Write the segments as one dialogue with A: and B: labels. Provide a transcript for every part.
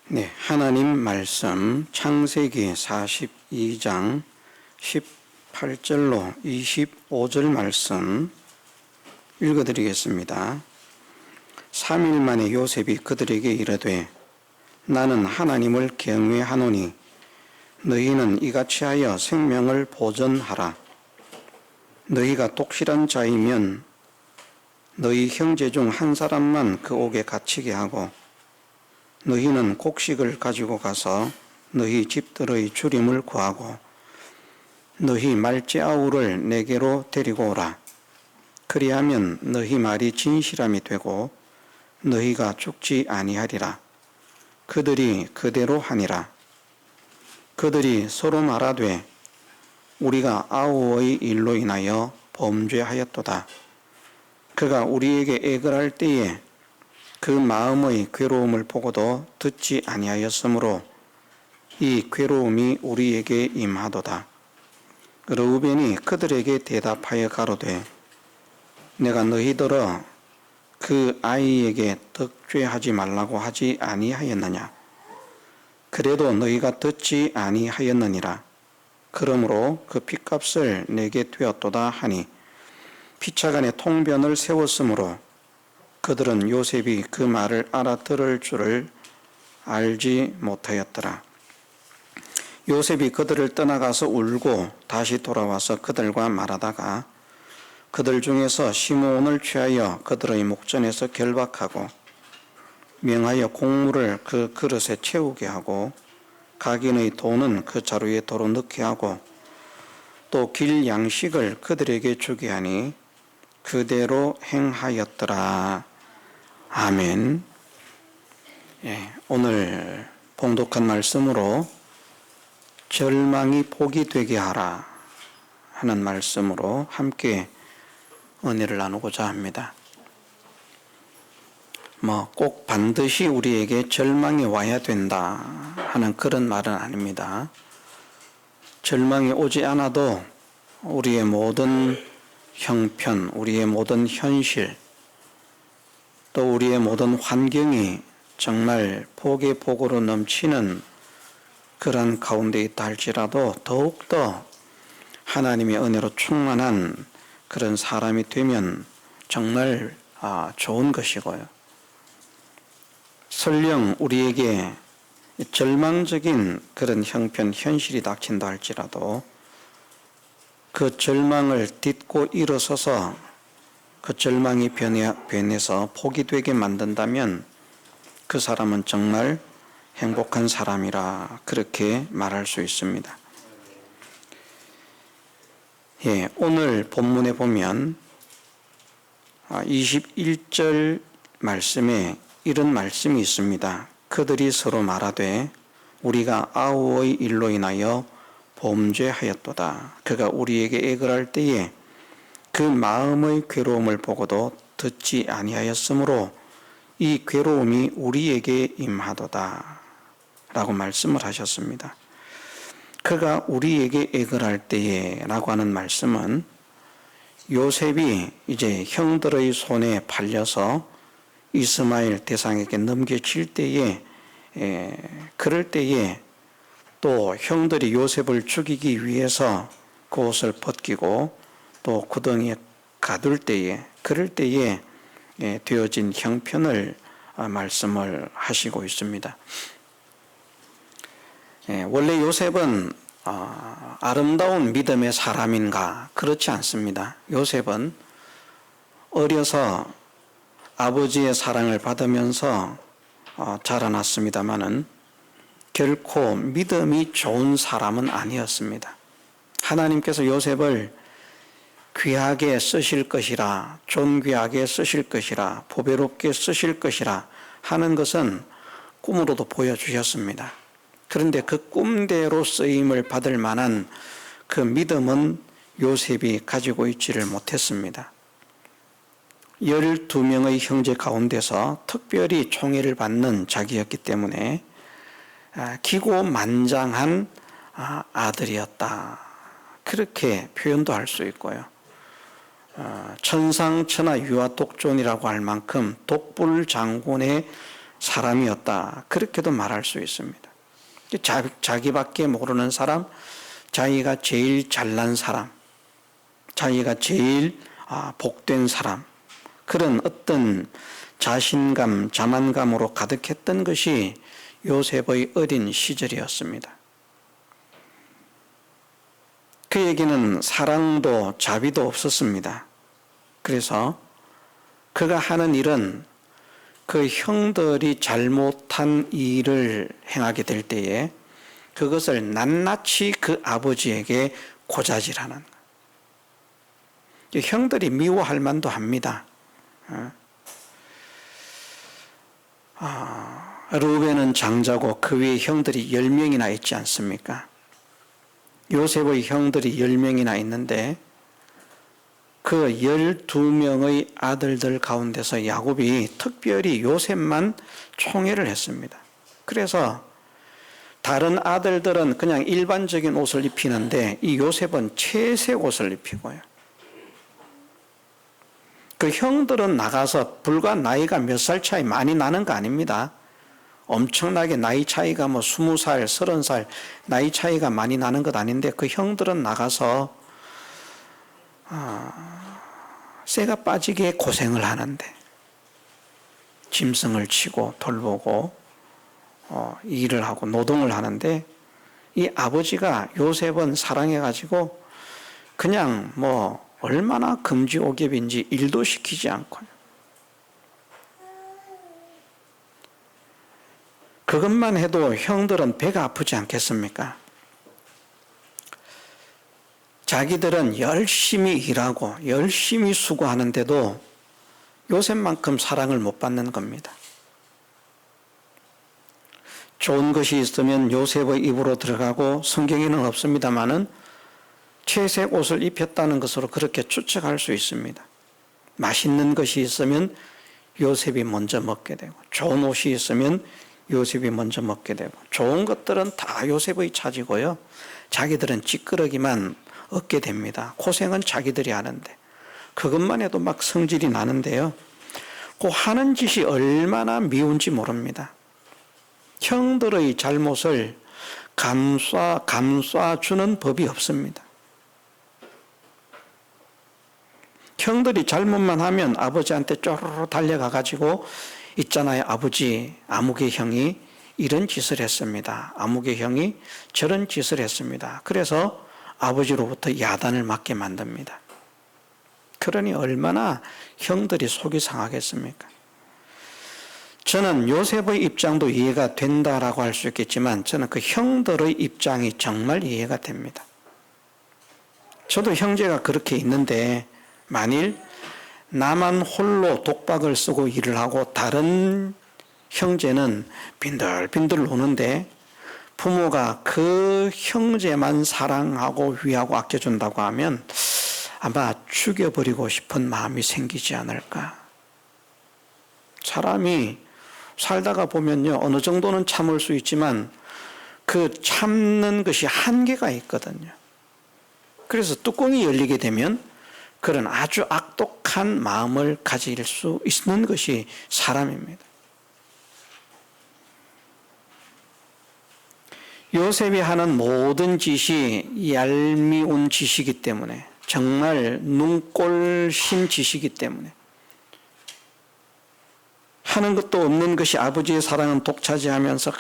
A: 네, 하나님 말씀 창세기 42장 18절로 25절 말씀 읽어드리겠습니다. 3일 만에 요셉이 그들에게 이르되 나는 하나님을 경외하노니 너희는 이같이 하여 생명을 보전하라. 너희가 독실한 자이면 너희 형제 중 한 사람만 그 옥에 갇히게 하고 너희는 곡식을 가지고 가서 너희 집들의 주림을 구하고 너희 말째 아우를 내게로 데리고 오라. 그리하면 너희 말이 진실함이 되고 너희가 죽지 아니하리라. 그들이 그대로 하니라. 그들이 서로 말하되 우리가 아우의 일로 인하여 범죄하였도다. 그가 우리에게 애걸할 때에 그 마음의 괴로움을 보고도 듣지 아니하였으므로 이 괴로움이 우리에게 임하도다. 르우벤이 그들에게 대답하여 가로되 내가 너희들어 그 아이에게 덕죄하지 말라고 하지 아니하였느냐. 그래도 너희가 듣지 아니하였느니라. 그러므로 그 핏값을 내게 되었도다 하니 피차간에 통변을 세웠으므로 그들은 요셉이 그 말을 알아들을 줄을 알지 못하였더라. 요셉이 그들을 떠나가서 울고 다시 돌아와서 그들과 말하다가 그들 중에서 시므온을 취하여 그들의 목전에서 결박하고 명하여 곡물을 그 그릇에 채우게 하고 각인의 돈은 그 자루에 도로 넣게 하고 또 길 양식을 그들에게 주게 하니 그대로 행하였더라. 아멘. 오늘 봉독한 말씀으로 절망이 복이 되게 하라 하는 말씀으로 함께 은혜를 나누고자 합니다. 꼭 반드시 우리에게 절망이 와야 된다 하는 그런 말은 아닙니다. 절망이 오지 않아도 우리의 모든 형편, 우리의 모든 현실, 또 우리의 모든 환경이 정말 복의 복으로 넘치는 그런 가운데 있다 할지라도 더욱더 하나님의 은혜로 충만한 그런 사람이 되면 정말 좋은 것이고요. 설령 우리에게 절망적인 그런 형편, 현실이 닥친다 할지라도 그 절망을 딛고 일어서서 그 절망이 변해서 복이 되게 만든다면 그 사람은 정말 행복한 사람이라 그렇게 말할 수 있습니다. 오늘 본문에 보면 21절 말씀에 이런 말씀이 있습니다. 그들이 서로 말하되 우리가 아우의 일로 인하여 범죄하였도다. 그가 우리에게 애걸할 때에 그 마음의 괴로움을 보고도 듣지 아니하였으므로 이 괴로움이 우리에게 임하도다 라고 말씀을 하셨습니다. 그가 우리에게 애걸할 때에 라고 하는 말씀은 요셉이 이제 형들의 손에 팔려서 이스마엘 대상에게 넘겨질 때에 그럴 때에 또 형들이 요셉을 죽이기 위해서 그 옷을 벗기고 또 구덩이에 가둘 때에 그럴 때에 되어진 형편을 말씀을 하시고 있습니다. 원래 요셉은 아름다운 믿음의 사람인가? 그렇지 않습니다. 요셉은 어려서 아버지의 사랑을 받으면서 자라났습니다마는 결코 믿음이 좋은 사람은 아니었습니다. 하나님께서 요셉을 귀하게 쓰실 것이라, 존귀하게 쓰실 것이라, 보배롭게 쓰실 것이라 하는 것은 꿈으로도 보여주셨습니다. 그런데 그 꿈대로 쓰임을 받을 만한 그 믿음은 요셉이 가지고 있지를 못했습니다. 12명의 형제 가운데서 특별히 총애를 받는 자기였기 때문에 기고만장한 아들이었다. 그렇게 표현도 할 수 있고요. 천상천하 유아독존이라고 할 만큼 독불장군의 사람이었다. 그렇게도 말할 수 있습니다. 자기밖에 모르는 사람, 자기가 제일 잘난 사람, 자기가 제일 복된 사람, 그런 어떤 자신감, 자만감으로 가득했던 것이 요셉의 어린 시절이었습니다. 그에게는 사랑도 자비도 없었습니다. 그래서 그가 하는 일은 그 형들이 잘못한 일을 행하게 될 때에 그것을 낱낱이 그 아버지에게 고자질하는, 형들이 미워할 만도 합니다. 르우벤은 장자고 그 위에 형들이 10명이나 있지 않습니까? 요셉의 형들이 10명이나 있는데 그 12명의 아들들 가운데서 야곱이 특별히 요셉만 총애를 했습니다. 그래서 다른 아들들은 그냥 일반적인 옷을 입히는데 이 요셉은 채색 옷을 입히고요. 그 형들은 나가서 불과 나이가 몇 살 차이 많이 나는 거 아닙니다. 엄청나게 나이 차이가 20살, 30살 나이 차이가 많이 나는 것 아닌데 그 형들은 나가서 쇠가 빠지게 고생을 하는데 짐승을 치고 돌보고 일을 하고 노동을 하는데 이 아버지가 요셉은 사랑해가지고 그냥 얼마나 금지옥엽인지 일도 시키지 않고요. 그것만 해도 형들은 배가 아프지 않겠습니까? 자기들은 열심히 일하고 열심히 수고하는데도 요셉만큼 사랑을 못 받는 겁니다. 좋은 것이 있으면 요셉의 입으로 들어가고 성경에는 없습니다마는 채색 옷을 입혔다는 것으로 그렇게 추측할 수 있습니다. 맛있는 것이 있으면 요셉이 먼저 먹게 되고 좋은 옷이 있으면 요셉이 먼저 먹게 되고 좋은 것들은 다 요셉의 차지고요. 자기들은 찌끄러기만 얻게 됩니다. 고생은 자기들이 하는데 그것만 해도 막 성질이 나는데요. 그 하는 짓이 얼마나 미운지 모릅니다. 형들의 잘못을 감싸주는 법이 없습니다. 형들이 잘못만 하면 아버지한테 쪼르르 달려가가지고 있잖아요. 아버지, 아무개 형이 이런 짓을 했습니다. 아무개 형이 저런 짓을 했습니다. 그래서 아버지로부터 야단을 맞게 만듭니다. 그러니 얼마나 형들이 속이 상하겠습니까? 저는 요셉의 입장도 이해가 된다라고 할 수 있겠지만 저는 그 형들의 입장이 정말 이해가 됩니다. 저도 형제가 그렇게 있는데 만일 나만 홀로 독박을 쓰고 일을 하고 다른 형제는 빈들빈들 노는데 부모가 그 형제만 사랑하고 위하고 아껴준다고 하면 아마 죽여버리고 싶은 마음이 생기지 않을까. 사람이 살다가 보면요, 어느 정도는 참을 수 있지만 그 참는 것이 한계가 있거든요. 그래서 뚜껑이 열리게 되면 그런 아주 악독한 마음을 가질 수 있는 것이 사람입니다. 요셉이 하는 모든 짓이 얄미운 짓이기 때문에, 정말 눈꼴신 짓이기 때문에, 하는 것도 없는 것이 아버지의 사랑은 독차지하면서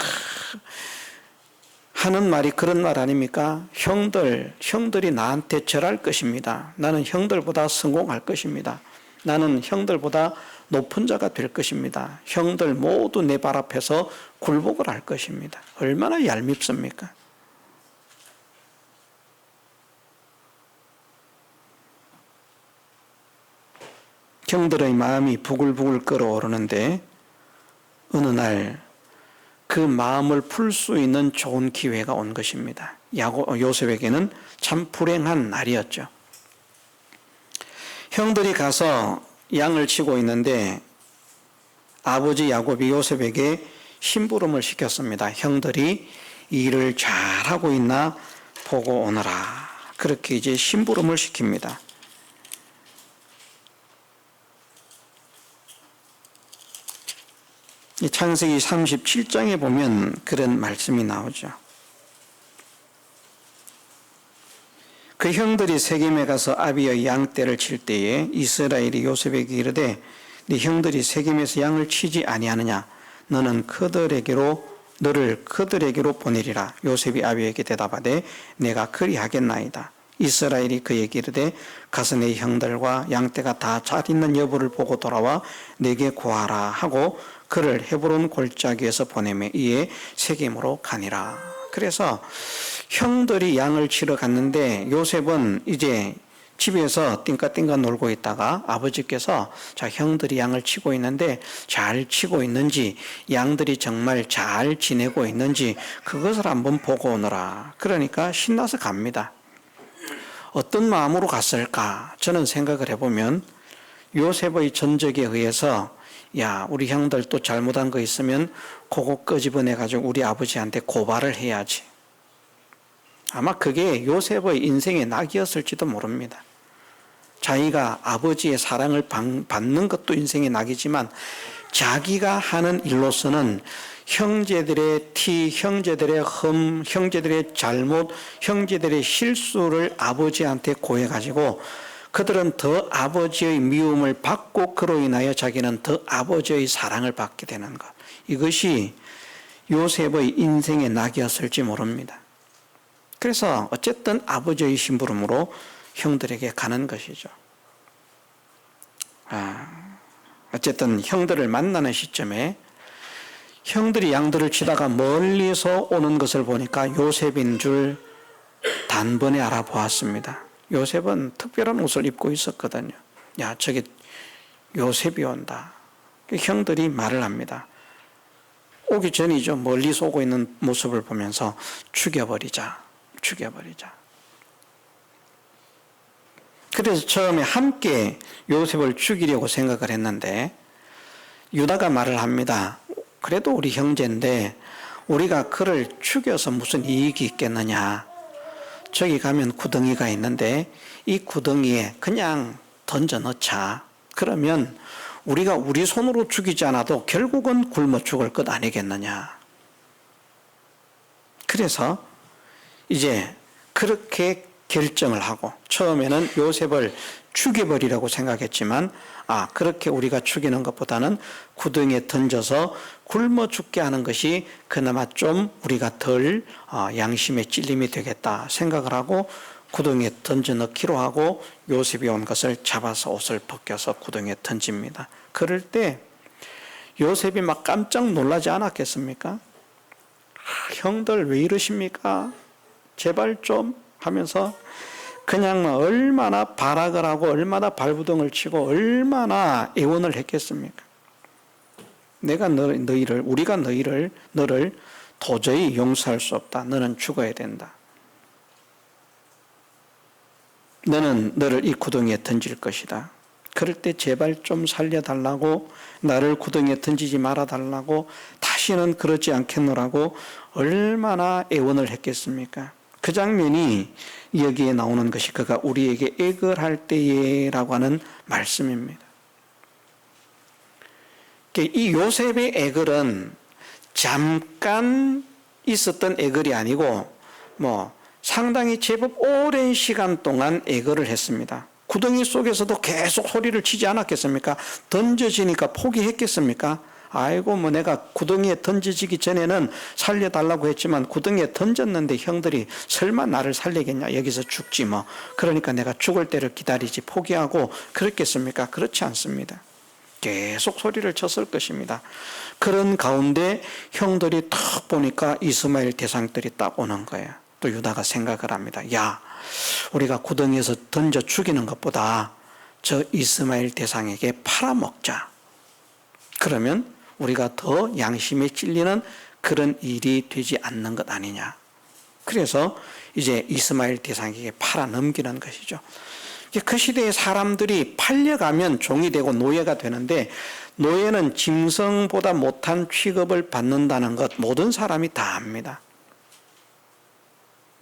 A: 하는 말이 그런 말 아닙니까? 형들이 나한테 절할 것입니다. 나는 형들보다 성공할 것입니다. 나는 형들보다 높은 자가 될 것입니다. 형들 모두 내 발 앞에서 굴복을 할 것입니다. 얼마나 얄밉습니까? 형들의 마음이 부글부글 끓어오르는데 어느 날 그 마음을 풀 수 있는 좋은 기회가 온 것입니다. 요셉에게는 참 불행한 날이었죠. 형들이 가서 양을 치고 있는데 아버지 야곱이 요셉에게 심부름을 시켰습니다. 형들이 일을 잘하고 있나 보고 오너라. 그렇게 이제 심부름을 시킵니다. 이 창세기 37장에 보면 그런 말씀이 나오죠. 그 형들이 세겜에 가서 아비의 양떼를 칠 때에 이스라엘이 요셉에게 이르되 네 형들이 세겜에서 양을 치지 아니하느냐 너를 그들에게로 보내리라. 요셉이 아비에게 대답하되 내가 그리하겠나이다. 이스라엘이 그에게 이르되 가서 내 형들과 양떼가 다 잘 있는 여부를 보고 돌아와 내게 구하라 하고 그를 헤브론 골짜기에서 보내매 이에 세겜으로 가니라. 그래서 형들이 양을 치러 갔는데 요셉은 이제 집에서 띵까띵까 놀고 있다가 아버지께서 자 형들이 양을 치고 있는데 잘 치고 있는지 양들이 정말 잘 지내고 있는지 그것을 한번 보고 오너라. 그러니까 신나서 갑니다. 어떤 마음으로 갔을까? 저는 생각을 해보면 요셉의 전적에 의해서 야 우리 형들 또 잘못한 거 있으면 그거 끄집어내가지고 우리 아버지한테 고발을 해야지. 아마 그게 요셉의 인생의 낙이었을지도 모릅니다. 자기가 아버지의 사랑을 받는 것도 인생의 낙이지만 자기가 하는 일로서는 형제들의 형제들의 형제들의 잘못, 형제들의 실수를 아버지한테 고해가지고 그들은 더 아버지의 미움을 받고 그로 인하여 자기는 더 아버지의 사랑을 받게 되는 것. 이것이 요셉의 인생의 낙이었을지 모릅니다. 그래서 어쨌든 아버지의 심부름으로 형들에게 가는 것이죠. 어쨌든 형들을 만나는 시점에 형들이 양들을 치다가 멀리서 오는 것을 보니까 요셉인 줄 단번에 알아보았습니다. 요셉은 특별한 옷을 입고 있었거든요. 야, 저기 요셉이 온다. 형들이 말을 합니다. 오기 전이죠. 멀리서 오고 있는 모습을 보면서 죽여버리자. 그래서 처음에 함께 요셉을 죽이려고 생각을 했는데 유다가 말을 합니다. 그래도 우리 형제인데 우리가 그를 죽여서 무슨 이익이 있겠느냐. 저기 가면 구덩이가 있는데 이 구덩이에 그냥 던져 넣자. 그러면 우리가 우리 손으로 죽이지 않아도 결국은 굶어 죽을 것 아니겠느냐. 그래서 이제 그렇게 결정을 하고 처음에는 요셉을 죽여버리라고 생각했지만 그렇게 우리가 죽이는 것보다는 구덩이에 던져서 굶어 죽게 하는 것이 그나마 좀 우리가 덜 양심의 찔림이 되겠다 생각을 하고 구덩이에 던져 넣기로 하고 요셉이 온 것을 잡아서 옷을 벗겨서 구덩이에 던집니다. 그럴 때 요셉이 막 깜짝 놀라지 않았겠습니까? 형들 왜 이러십니까? 제발 좀 하면서 그냥 얼마나 발악을 하고 얼마나 발부둥을 치고 얼마나 애원을 했겠습니까? 우리가 너를 도저히 용서할 수 없다. 너는 죽어야 된다. 너는 너를 이 구덩이에 던질 것이다. 그럴 때 제발 좀 살려달라고 나를 구덩이에 던지지 말아달라고 다시는 그러지 않겠노라고 얼마나 애원을 했겠습니까? 그 장면이 여기에 나오는 것이 그가 우리에게 애걸할 때에라고 하는 말씀입니다. 이 요셉의 애걸은 잠깐 있었던 애걸이 아니고 상당히 제법 오랜 시간 동안 애걸을 했습니다. 구덩이 속에서도 계속 소리를 치지 않았겠습니까? 던져지니까 포기했겠습니까? 아이고 내가 구덩이에 던져지기 전에는 살려달라고 했지만 구덩이에 던졌는데 형들이 설마 나를 살리겠냐, 여기서 죽지 그러니까 내가 죽을 때를 기다리지 포기하고 그랬겠습니까? 그렇지 않습니다. 계속 소리를 쳤을 것입니다. 그런 가운데 형들이 탁 보니까 이스마엘 대상들이 딱 오는 거예요. 또 유다가 생각을 합니다. 야, 우리가 구덩이에서 던져 죽이는 것보다 저 이스마엘 대상에게 팔아먹자. 그러면 우리가 더 양심에 찔리는 그런 일이 되지 않는 것 아니냐. 그래서 이제 이스마엘 대상에게 팔아 넘기는 것이죠. 그 시대의 사람들이 팔려가면 종이 되고 노예가 되는데 노예는 짐승보다 못한 취급을 받는다는 것 모든 사람이 다 압니다.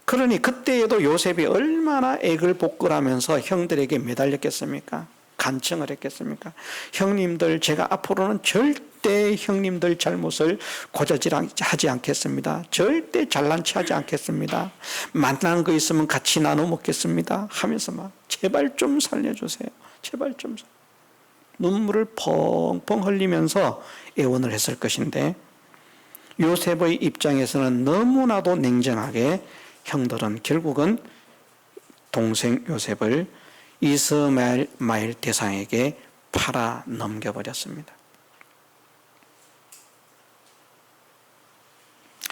A: 그러니 그때에도 요셉이 얼마나 애걸복걸하면서 형들에게 매달렸겠습니까? 간청을 했겠습니까? 형님들, 제가 앞으로는 절대 형님들 잘못을 고자질하지 않겠습니다. 절대 잘난 체 하지 않겠습니다. 만난 거 있으면 같이 나눠 먹겠습니다 하면서 막 제발 좀 살려주세요. 제발 좀. 눈물을 펑펑 흘리면서 애원을 했을 것인데, 요셉의 입장에서는 너무나도 냉정하게 형들은 결국은 동생 요셉을 이스마엘 대상에게 팔아 넘겨버렸습니다.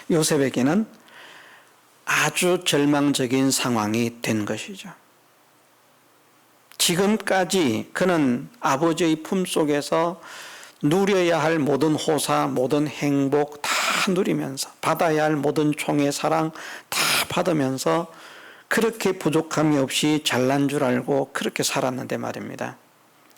A: 요셉에게는 아주 절망적인 상황이 된 것이죠. 지금까지 그는 아버지의 품속에서 누려야 할 모든 호사, 모든 행복 다 누리면서, 받아야 할 모든 총의 사랑 다 받으면서 그렇게 부족함이 없이 잘난 줄 알고 그렇게 살았는데 말입니다.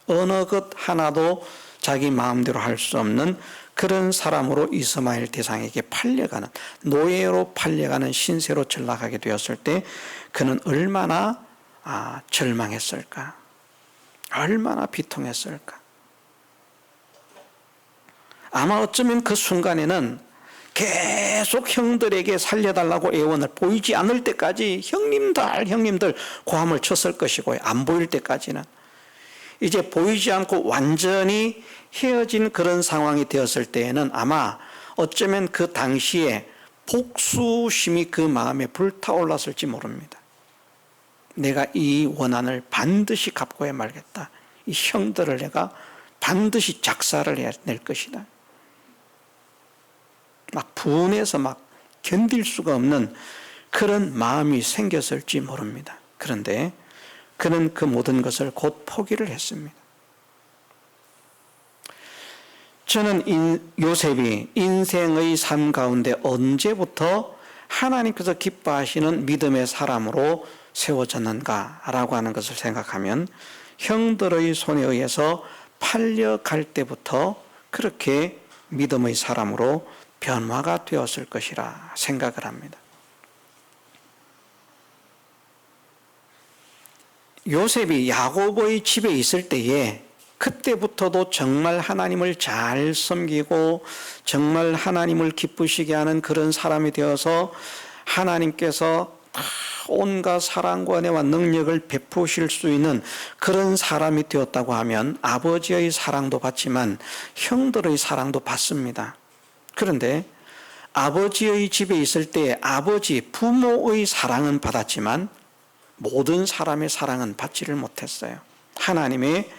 A: 어느 것 하나도 자기 마음대로 할 수 없는 그런 사람으로 이스마엘 대상에게 팔려가는, 노예로 팔려가는 신세로 전락하게 되었을 때 그는 얼마나 절망했을까, 얼마나 비통했을까. 아마 어쩌면 그 순간에는 계속 형들에게 살려달라고 애원을, 보이지 않을 때까지 형님들 고함을 쳤을 것이고요. 안 보일 때까지는. 이제 보이지 않고 완전히 헤어진 그런 상황이 되었을 때에는 아마 어쩌면 그 당시에 복수심이 그 마음에 불타올랐을지 모릅니다. 내가 이 원한을 반드시 갚고야 말겠다. 이 형들을 내가 반드시 작사를 해낼 것이다. 막 분해서 막 견딜 수가 없는 그런 마음이 생겼을지 모릅니다. 그런데 그는 그 모든 것을 곧 포기를 했습니다. 저는 요셉이 인생의 삶 가운데 언제부터 하나님께서 기뻐하시는 믿음의 사람으로 세워졌는가라고 하는 것을 생각하면 형들의 손에 의해서 팔려갈 때부터 그렇게 믿음의 사람으로 변화가 되었을 것이라 생각을 합니다. 요셉이 야곱의 집에 있을 때에 그때부터도 정말 하나님을 잘 섬기고 정말 하나님을 기쁘시게 하는 그런 사람이 되어서 하나님께서 온갖 사랑과 은혜와 능력을 베푸실 수 있는 그런 사람이 되었다고 하면 아버지의 사랑도 받지만 형들의 사랑도 받습니다. 그런데 아버지의 집에 있을 때 아버지, 부모의 사랑은 받았지만 모든 사람의 사랑은 받지를 못했어요. 하나님의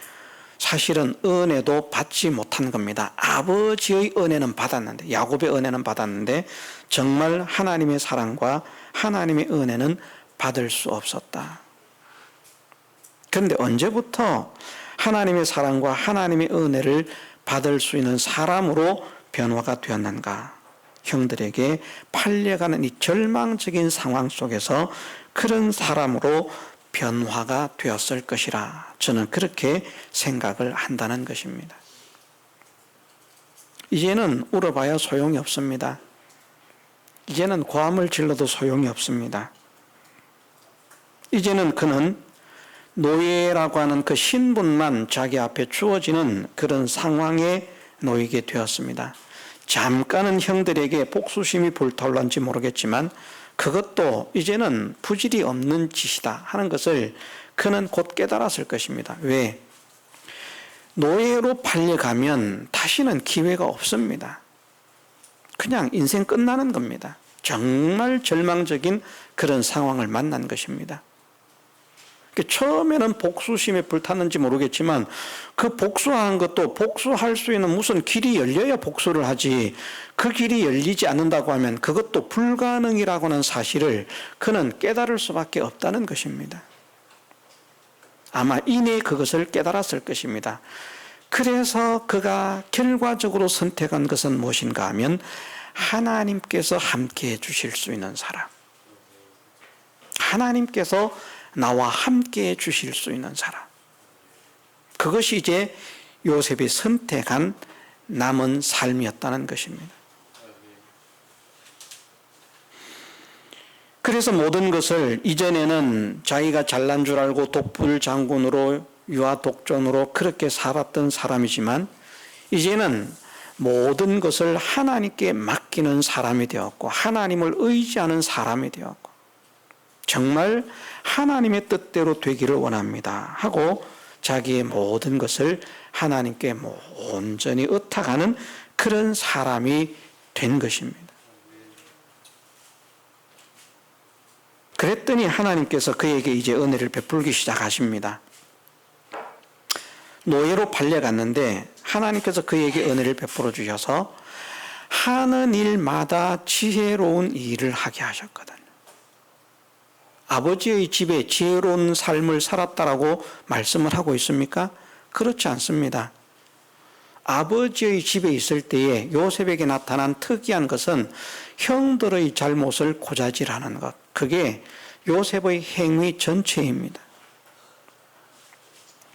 A: 사실은 은혜도 받지 못한 겁니다. 아버지의 은혜는 받았는데, 야곱의 은혜는 받았는데 정말 하나님의 사랑과 하나님의 은혜는 받을 수 없었다. 그런데 언제부터 하나님의 사랑과 하나님의 은혜를 받을 수 있는 사람으로 변화가 되었는가? 형들에게 팔려가는 이 절망적인 상황 속에서 그런 사람으로 변화가 되었을 것이라 저는 그렇게 생각을 한다는 것입니다. 이제는 울어봐야 소용이 없습니다. 이제는 고함을 질러도 소용이 없습니다. 이제는 그는 노예라고 하는 그 신분만 자기 앞에 주어지는 그런 상황에 놓이게 되었습니다. 잠깐은 형들에게 복수심이 불타올랐는지 모르겠지만 그것도 이제는 부질이 없는 짓이다 하는 것을 그는 곧 깨달았을 것입니다. 왜? 노예로 팔려가면 다시는 기회가 없습니다. 그냥 인생 끝나는 겁니다. 정말 절망적인 그런 상황을 만난 것입니다. 처음에는 복수심에 불탔는지 모르겠지만 그 복수한 것도 복수할 수 있는 무슨 길이 열려야 복수를 하지, 그 길이 열리지 않는다고 하면 그것도 불가능이라고 하는 사실을 그는 깨달을 수밖에 없다는 것입니다. 아마 이내 그것을 깨달았을 것입니다. 그래서 그가 결과적으로 선택한 것은 무엇인가 하면 하나님께서 함께 해주실 수 있는 사람, 하나님께서 나와 함께 해주실 수 있는 사람, 그것이 이제 요셉이 선택한 남은 삶이었다는 것입니다. 그래서 모든 것을 이전에는 자기가 잘난 줄 알고 독불 장군으로 유아 독존으로 그렇게 살았던 사람이지만 이제는 모든 것을 하나님께 맡기는 사람이 되었고 하나님을 의지하는 사람이 되었고 정말 하나님의 뜻대로 되기를 원합니다 하고 자기의 모든 것을 하나님께 온전히 의탁하는 그런 사람이 된 것입니다. 그랬더니 하나님께서 그에게 이제 은혜를 베풀기 시작하십니다. 노예로 팔려갔는데 하나님께서 그에게 은혜를 베풀어 주셔서 하는 일마다 지혜로운 일을 하게 하셨거든요. 아버지의 집에 지혜로운 삶을 살았다라고 말씀을 하고 있습니까? 그렇지 않습니다. 아버지의 집에 있을 때에 요셉에게 나타난 특이한 것은 형들의 잘못을 고자질하는 것. 그게 요셉의 행위 전체입니다.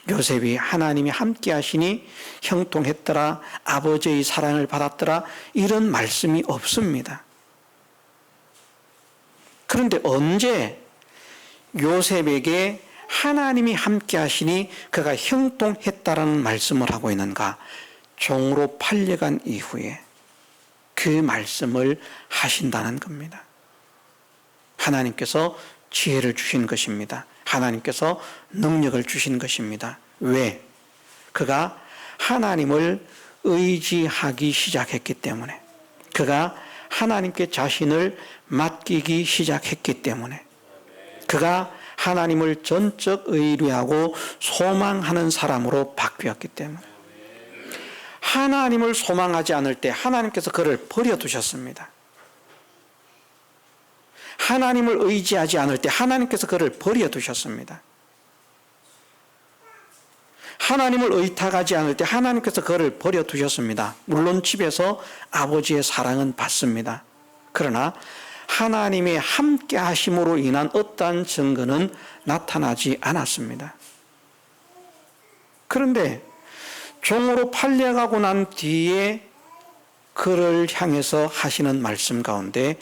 A: 요셉이 하나님이 함께 하시니 형통했더라, 아버지의 사랑을 받았더라, 이런 말씀이 없습니다. 그런데 언제 요셉에게 하나님이 함께 하시니 그가 형통했다라는 말씀을 하고 있는가? 종으로 팔려간 이후에 그 말씀을 하신다는 겁니다. 하나님께서 지혜를 주신 것입니다. 하나님께서 능력을 주신 것입니다. 왜? 그가 하나님을 의지하기 시작했기 때문에, 그가 하나님께 자신을 맡기기 시작했기 때문에, 그가 하나님을 전적 의뢰하고 소망하는 사람으로 바뀌었기 때문에, 하나님을 소망하지 않을 때 하나님께서 그를 버려두셨습니다. 하나님을 의지하지 않을 때 하나님께서 그를 버려두셨습니다. 하나님을 의탁하지 않을 때 하나님께서 그를 버려두셨습니다. 물론 집에서 아버지의 사랑은 받습니다. 그러나 하나님의 함께 하심으로 인한 어떠한 증거는 나타나지 않았습니다. 그런데 종으로 팔려가고 난 뒤에 그를 향해서 하시는 말씀 가운데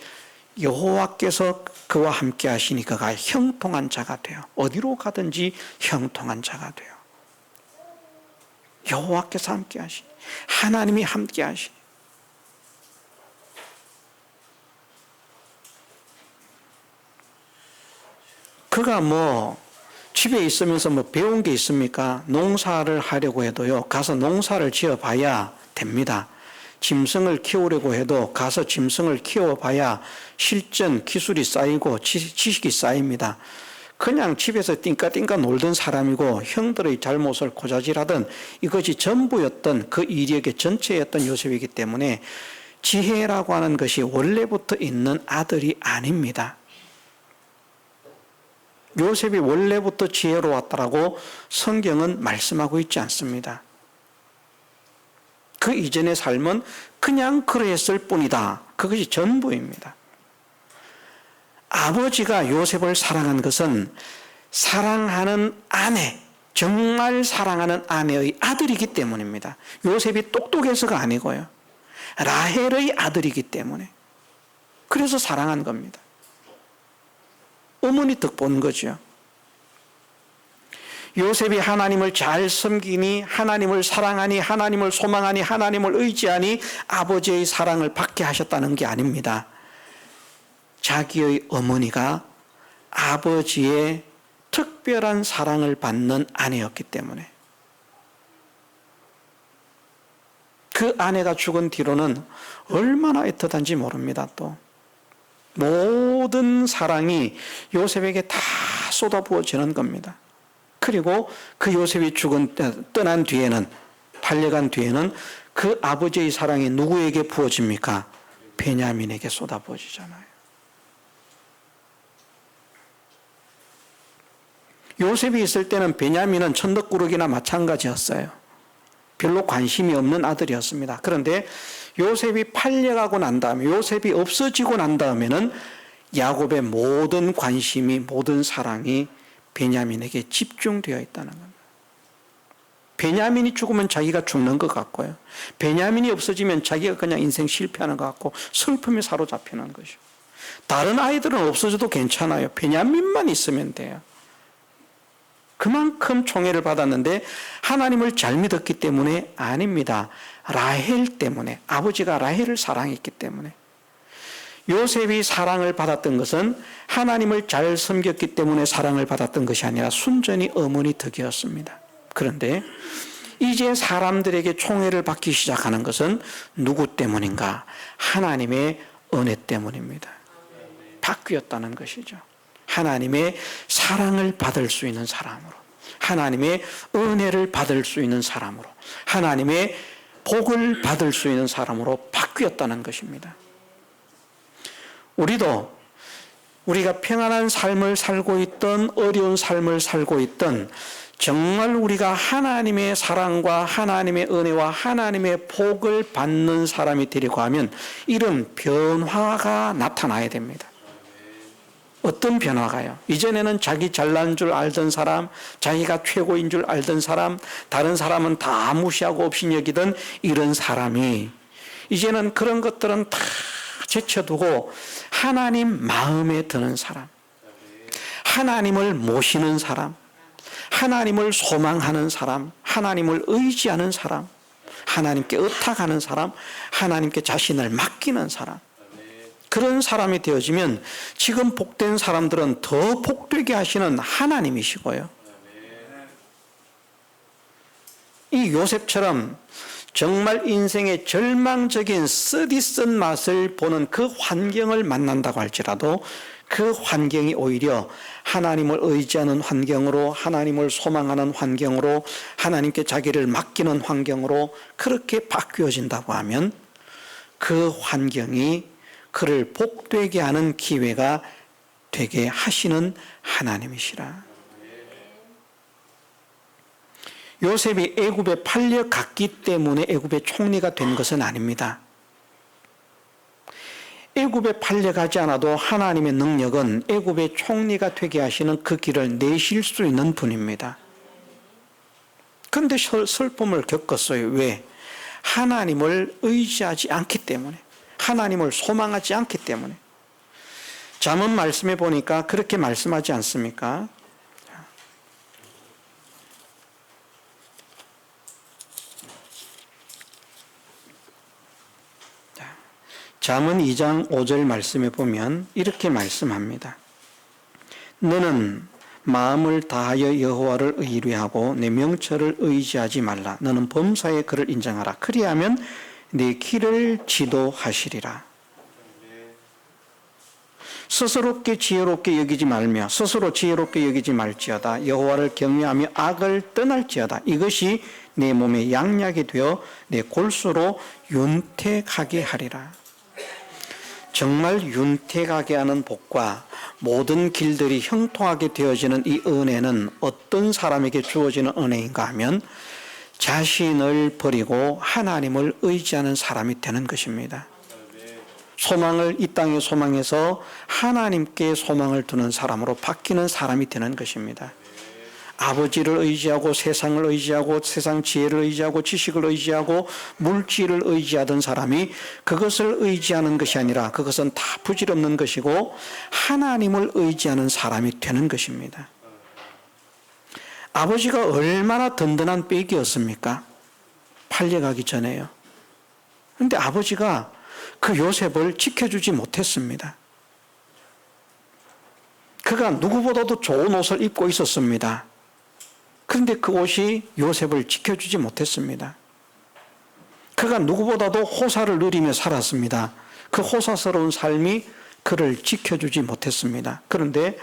A: 여호와께서 그와 함께 하시니 그가 형통한 자가 돼요. 어디로 가든지 형통한 자가 돼요. 여호와께서 함께 하시니, 하나님이 함께 하시니. 그가 집에 있으면서 배운 게 있습니까? 농사를 하려고 해도요, 가서 농사를 지어 봐야 됩니다. 짐승을 키우려고 해도 가서 짐승을 키워봐야 실전, 기술이 쌓이고 지식이 쌓입니다. 그냥 집에서 띵까띵까 놀던 사람이고 형들의 잘못을 고자질하던 이것이 전부였던 그 이력의 전체였던 요셉이기 때문에 지혜라고 하는 것이 원래부터 있는 아들이 아닙니다. 요셉이 원래부터 지혜로웠다라고 성경은 말씀하고 있지 않습니다. 그 이전의 삶은 그냥 그러했을 뿐이다. 그것이 전부입니다. 아버지가 요셉을 사랑한 것은 사랑하는 아내, 정말 사랑하는 아내의 아들이기 때문입니다. 요셉이 똑똑해서가 아니고요. 라헬의 아들이기 때문에. 그래서 사랑한 겁니다. 어머니 덕 본 거죠. 요셉이 하나님을 잘 섬기니, 하나님을 사랑하니, 하나님을 소망하니, 하나님을 의지하니 아버지의 사랑을 받게 하셨다는 게 아닙니다. 자기의 어머니가 아버지의 특별한 사랑을 받는 아내였기 때문에, 그 아내가 죽은 뒤로는 얼마나 애틋한지 모릅니다. 또 모든 사랑이 요셉에게 다 쏟아부어지는 겁니다. 그리고 그 요셉이 떠난 뒤에는, 팔려간 뒤에는 그 아버지의 사랑이 누구에게 부어집니까? 베냐민에게 쏟아부어지잖아요. 요셉이 있을 때는 베냐민은 천덕꾸러기나 마찬가지였어요. 별로 관심이 없는 아들이었습니다. 그런데 요셉이 팔려가고 난 다음에, 요셉이 없어지고 난 다음에는 야곱의 모든 관심이, 모든 사랑이 베냐민에게 집중되어 있다는 겁니다. 베냐민이 죽으면 자기가 죽는 것 같고요. 베냐민이 없어지면 자기가 그냥 인생 실패하는 것 같고 슬픔에 사로잡히는 것이죠. 다른 아이들은 없어져도 괜찮아요. 베냐민만 있으면 돼요. 그만큼 총애를 받았는데 하나님을 잘 믿었기 때문에 아닙니다. 라헬 때문에, 아버지가 라헬을 사랑했기 때문에. 요셉이 사랑을 받았던 것은 하나님을 잘 섬겼기 때문에 사랑을 받았던 것이 아니라 순전히 어머니 덕이었습니다. 그런데 이제 사람들에게 총애를 받기 시작하는 것은 누구 때문인가? 하나님의 은혜 때문입니다. 바뀌었다는 것이죠. 하나님의 사랑을 받을 수 있는 사람으로, 하나님의 은혜를 받을 수 있는 사람으로, 하나님의 복을 받을 수 있는 사람으로 바뀌었다는 것입니다. 우리도 우리가 평안한 삶을 살고 있던, 어려운 삶을 살고 있던, 정말 우리가 하나님의 사랑과 하나님의 은혜와 하나님의 복을 받는 사람이 되려고 하면 이런 변화가 나타나야 됩니다. 어떤 변화가요? 이전에는 자기 잘난 줄 알던 사람, 자기가 최고인 줄 알던 사람, 다른 사람은 다 무시하고 없이 여기던 이런 사람이 이제는 그런 것들은 다 제쳐두고 하나님 마음에 드는 사람, 하나님을 모시는 사람, 하나님을 소망하는 사람, 하나님을 의지하는 사람, 하나님께 의탁하는 사람, 하나님께 자신을 맡기는 사람, 그런 사람이 되어지면 지금 복된 사람들은 더 복되게 하시는 하나님이시고요. 이 요셉처럼 정말 인생의 절망적인 쓰디쓴 맛을 보는 그 환경을 만난다고 할지라도 그 환경이 오히려 하나님을 의지하는 환경으로, 하나님을 소망하는 환경으로, 하나님께 자기를 맡기는 환경으로 그렇게 바뀌어진다고 하면 그 환경이 그를 복되게 하는 기회가 되게 하시는 하나님이시라. 요셉이 애굽에 팔려갔기 때문에 애굽의 총리가 된 것은 아닙니다. 애굽에 팔려가지 않아도 하나님의 능력은 애굽의 총리가 되게 하시는 그 길을 내실 수 있는 분입니다. 그런데 슬픔을 겪었어요. 왜? 하나님을 의지하지 않기 때문에, 하나님을 소망하지 않기 때문에. 잠언 말씀에 보니까 그렇게 말씀하지 않습니까? 잠언 2장 5절 말씀에 보면 이렇게 말씀합니다. 너는 마음을 다하여 여호와를 의뢰하고 내 명철을 의지하지 말라. 너는 범사에 그를 인정하라. 그리하면 내 길을 지도하시리라. 스스롭게 지혜롭게 여기지 말며 스스로 지혜롭게 여기지 말지어다. 여호와를 경외하며 악을 떠날지어다. 이것이 내 몸에 양약이 되어 내 골수로 윤택하게 하리라. 정말 윤택하게 하는 복과 모든 길들이 형통하게 되어지는 이 은혜는 어떤 사람에게 주어지는 은혜인가 하면 자신을 버리고 하나님을 의지하는 사람이 되는 것입니다. 소망을 이 땅의 소망에서 하나님께 소망을 두는 사람으로 바뀌는 사람이 되는 것입니다. 아버지를 의지하고 세상을 의지하고 세상 지혜를 의지하고 지식을 의지하고 물질을 의지하던 사람이 그것을 의지하는 것이 아니라 그것은 다 부질없는 것이고 하나님을 의지하는 사람이 되는 것입니다. 아버지가 얼마나 든든한 백이었습니까? 팔려가기 전에요. 그런데 아버지가 그 요셉을 지켜주지 못했습니다. 그가 누구보다도 좋은 옷을 입고 있었습니다. 그런데 그 옷이 요셉을 지켜주지 못했습니다. 그가 누구보다도 호사를 누리며 살았습니다. 그 호사스러운 삶이 그를 지켜주지 못했습니다. 그런데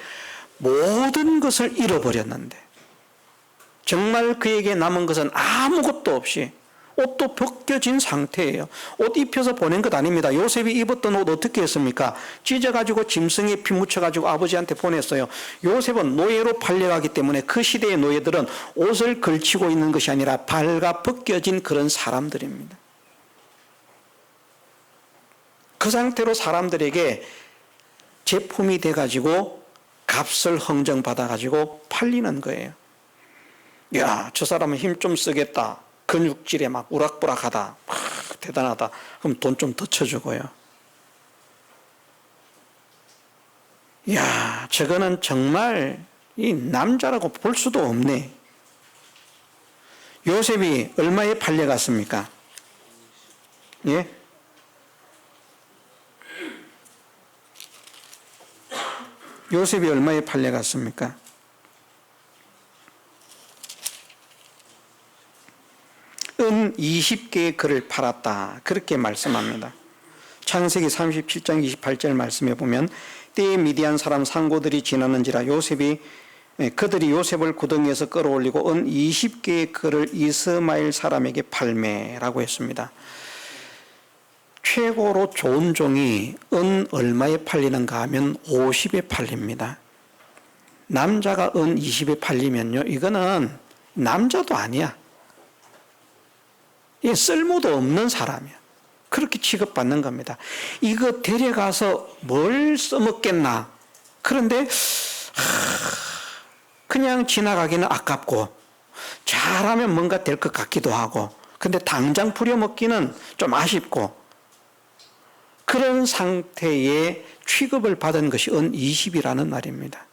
A: 모든 것을 잃어버렸는데 정말 그에게 남은 것은 아무것도 없이 옷도 벗겨진 상태예요. 옷 입혀서 보낸 것 아닙니다. 요셉이 입었던 옷 어떻게 했습니까? 찢어가지고 짐승에 피 묻혀가지고 아버지한테 보냈어요. 요셉은 노예로 팔려가기 때문에 그 시대의 노예들은 옷을 걸치고 있는 것이 아니라 발가 벗겨진 그런 사람들입니다. 그 상태로 사람들에게 제품이 돼가지고 값을 흥정받아가지고 팔리는 거예요. 야, 저 사람은 힘 좀 쓰겠다. 근육질에 막 우락부락하다. 대단하다. 그럼 돈 좀 더 쳐주고요. 야, 저거는 정말 이 남자라고 볼 수도 없네. 요셉이 얼마에 팔려갔습니까? 예? 요셉이 얼마에 팔려갔습니까? 은 20개의 글을 팔았다. 그렇게 말씀합니다. 창세기 37장 28절 말씀에 보면 때에 미디안 사람 상고들이 지나는지라 그들이 요셉을 구덩이에서 끌어올리고 은 20개의 글을 이스마엘 사람에게 팔매라고 했습니다. 최고로 좋은 종이 은 얼마에 팔리는가 하면 50에 팔립니다. 남자가 은 20에 팔리면요, 이거는 남자도 아니야. 이게 쓸모도 없는 사람이야. 그렇게 취급받는 겁니다. 이거 데려가서 뭘 써먹겠나. 그런데 그냥 지나가기는 아깝고 잘하면 뭔가 될 것 같기도 하고 근데 당장 부려먹기는 좀 아쉽고 그런 상태의 취급을 받은 것이 은 20이라는 말입니다.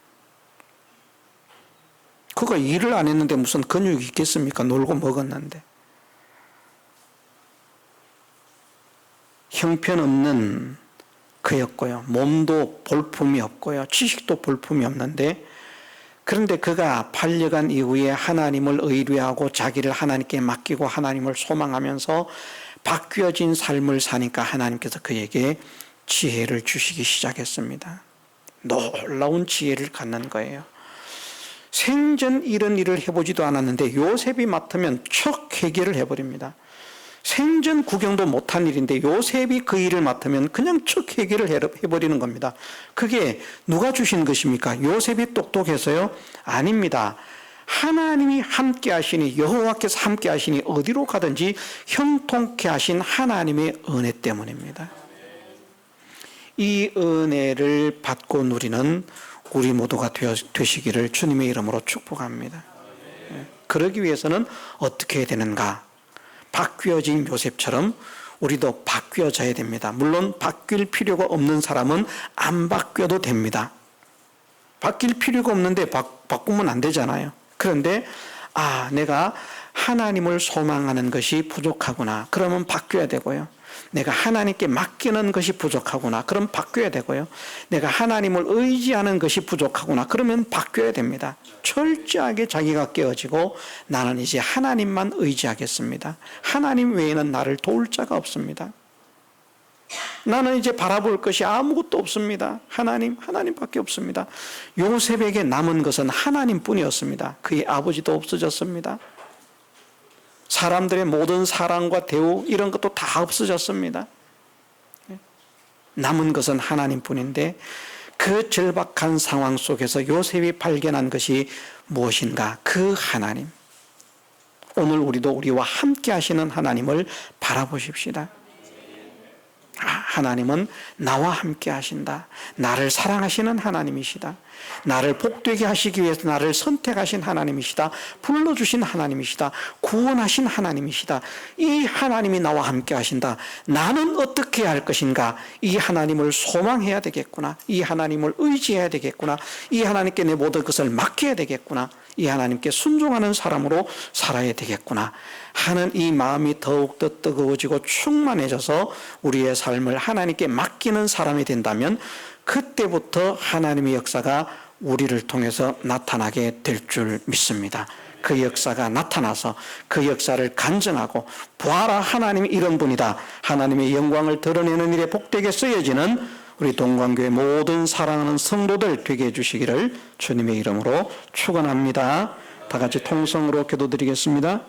A: 그거 일을 안 했는데 무슨 근육이 있겠습니까? 놀고 먹었는데. 형편없는 그였고요. 몸도 볼품이 없고요. 지식도 볼품이 없는데 그런데 그가 팔려간 이후에 하나님을 의뢰하고 자기를 하나님께 맡기고 하나님을 소망하면서 바뀌어진 삶을 사니까 하나님께서 그에게 지혜를 주시기 시작했습니다. 놀라운 지혜를 갖는 거예요. 생전 이런 일을 해보지도 않았는데 요셉이 맡으면 척 해결을 해버립니다. 생전 구경도 못한 일인데 요셉이 그 일을 맡으면 그냥 척 해결을 해버리는 겁니다. 그게 누가 주신 것입니까? 요셉이 똑똑해서요? 아닙니다. 하나님이 함께 하시니 여호와께서 함께 하시니 어디로 가든지 형통케 하신 하나님의 은혜 때문입니다. 이 은혜를 받고 누리는 우리 모두가 되시기를 주님의 이름으로 축복합니다. 그러기 위해서는 어떻게 해야 되는가? 바뀌어진 요셉처럼 우리도 바뀌어져야 됩니다. 물론 바뀔 필요가 없는 사람은 안 바뀌어도 됩니다. 바뀔 필요가 없는데 바꾸면 안 되잖아요. 그런데 내가 하나님을 소망하는 것이 부족하구나. 그러면 바뀌어야 되고요. 내가 하나님께 맡기는 것이 부족하구나. 그럼 바뀌어야 되고요. 내가 하나님을 의지하는 것이 부족하구나. 그러면 바뀌어야 됩니다. 철저하게 자기가 깨어지고 나는 이제 하나님만 의지하겠습니다. 하나님 외에는 나를 도울 자가 없습니다. 나는 이제 바라볼 것이 아무것도 없습니다. 하나님밖에 없습니다. 요셉에게 남은 것은 하나님뿐이었습니다. 그의 아버지도 없어졌습니다. 사람들의 모든 사랑과 대우 이런 것도 다 없어졌습니다. 남은 것은 하나님뿐인데 그 절박한 상황 속에서 요셉이 발견한 것이 무엇인가? 그 하나님. 오늘 우리도 우리와 함께 하시는 하나님을 바라보십시다. 하나님은 나와 함께 하신다. 나를 사랑하시는 하나님이시다. 나를 복되게 하시기 위해서 나를 선택하신 하나님이시다. 불러주신 하나님이시다. 구원하신 하나님이시다. 이 하나님이 나와 함께 하신다. 나는 어떻게 해야 할 것인가? 이 하나님을 소망해야 되겠구나. 이 하나님을 의지해야 되겠구나. 이 하나님께 내 모든 것을 맡겨야 되겠구나. 이 하나님께 순종하는 사람으로 살아야 되겠구나 하는 이 마음이 더욱더 뜨거워지고 충만해져서 우리의 삶을 하나님께 맡기는 사람이 된다면 그때부터 하나님의 역사가 우리를 통해서 나타나게 될 줄 믿습니다. 그 역사가 나타나서 그 역사를 간증하고 보아라 하나님이 이런 분이다. 하나님의 영광을 드러내는 일에 복되게 쓰여지는 우리 동관교회 모든 사랑하는 성도들 되게 해주시기를 주님의 이름으로 축원합니다. 다 같이 통성으로 기도드리겠습니다.